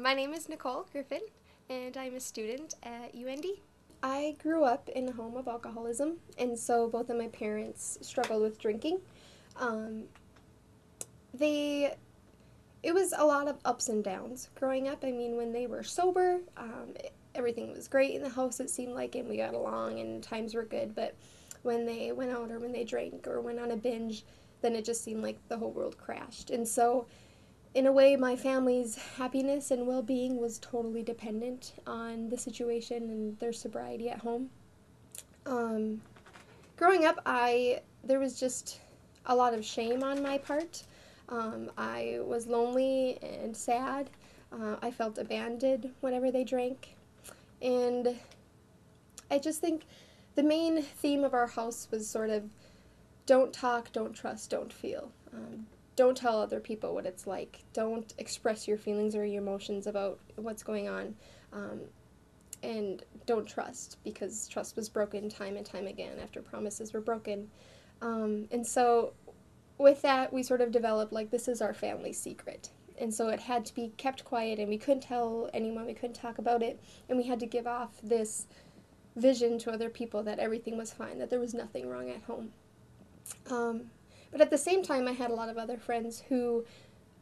My name is Nicole Griffin, and I'm a student at UND. I grew up in a home of alcoholism, and so both of my parents struggled with drinking. Um, they, it was a lot of ups and downs growing up. I mean, when they were sober, everything was great in the house, it seemed like, and we got along, and times were good. But when they went out or when they drank or went on a binge, then it just seemed like the whole world crashed. And so in a way, my family's happiness and well being was totally dependent on the situation and their sobriety at home. Um, Growing up, there was just a lot of shame on my part. I was lonely and sad. I felt abandoned whenever they drank. And I just think the main theme of our house was sort of don't talk, don't trust, don't feel. Don't tell other people what it's like. Don't express your feelings or your emotions about what's going on. Um, and don't trust, because trust was broken time and time again after promises were broken. And so with that, we sort of developed like this is our family secret. And so it had to be kept quiet, and we couldn't tell anyone, we couldn't talk about it, and we had to give off this vision to other people that everything was fine, that there was nothing wrong at home. But at the same time, I had a lot of other friends who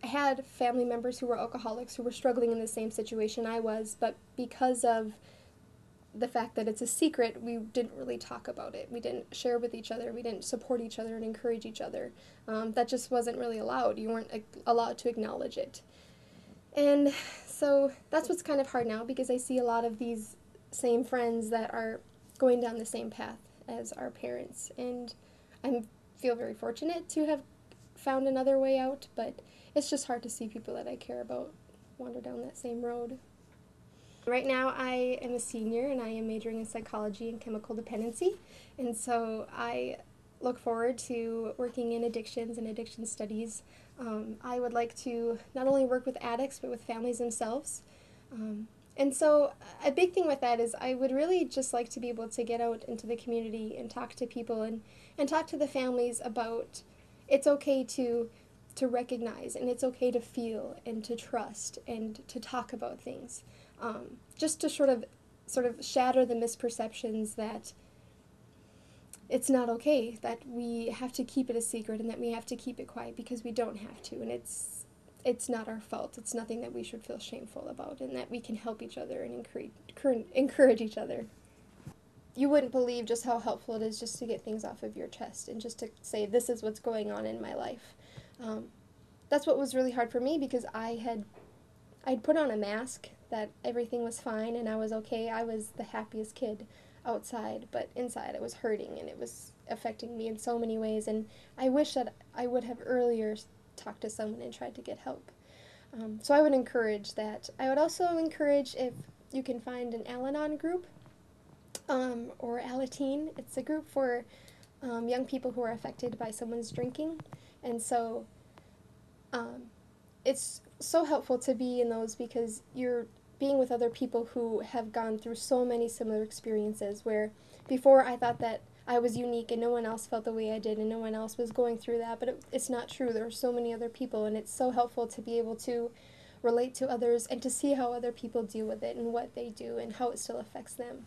had family members who were alcoholics, who were struggling in the same situation I was, but because of the fact that it's a secret, we didn't really talk about it. We didn't share with each other. We didn't support each other and encourage each other. That just wasn't really allowed. You weren't allowed to acknowledge it. And so that's what's kind of hard now, because I see a lot of these same friends that are going down the same path as our parents. And I feel very fortunate to have found another way out, but it's just hard to see people that I care about wander down that same road. Right now I am a senior and I am majoring in psychology and chemical dependency, and so I look forward to working in addictions and addiction studies. I would like to not only work with addicts but with families themselves. And so a big thing with that is I would really just like to be able to get out into the community and talk to people and talk to the families about it's okay to recognize, and it's okay to feel and to trust and to talk about things. Just to sort of shatter the misperceptions that it's not okay, that we have to keep it a secret and that we have to keep it quiet, because we don't have to, and it's not our fault. It's nothing that we should feel shameful about, and that we can help each other and encourage each other. You wouldn't believe just how helpful it is just to get things off of your chest and just to say, this is what's going on in my life. That's what was really hard for me, because I'd put on a mask that everything was fine and I was okay. I was the happiest kid outside, but inside I was hurting and it was affecting me in so many ways, and I wish that I would have earlier talked to someone and tried to get help. So I would encourage that. I would also encourage if you can find an Al-Anon group, or Alateen. It's a group for young people who are affected by someone's drinking, and so it's so helpful to be in those, because you're being with other people who have gone through so many similar experiences, where before I thought that I was unique and no one else felt the way I did and no one else was going through that, but it's not true. There are so many other people, and it's so helpful to be able to relate to others and to see how other people deal with it and what they do and how it still affects them.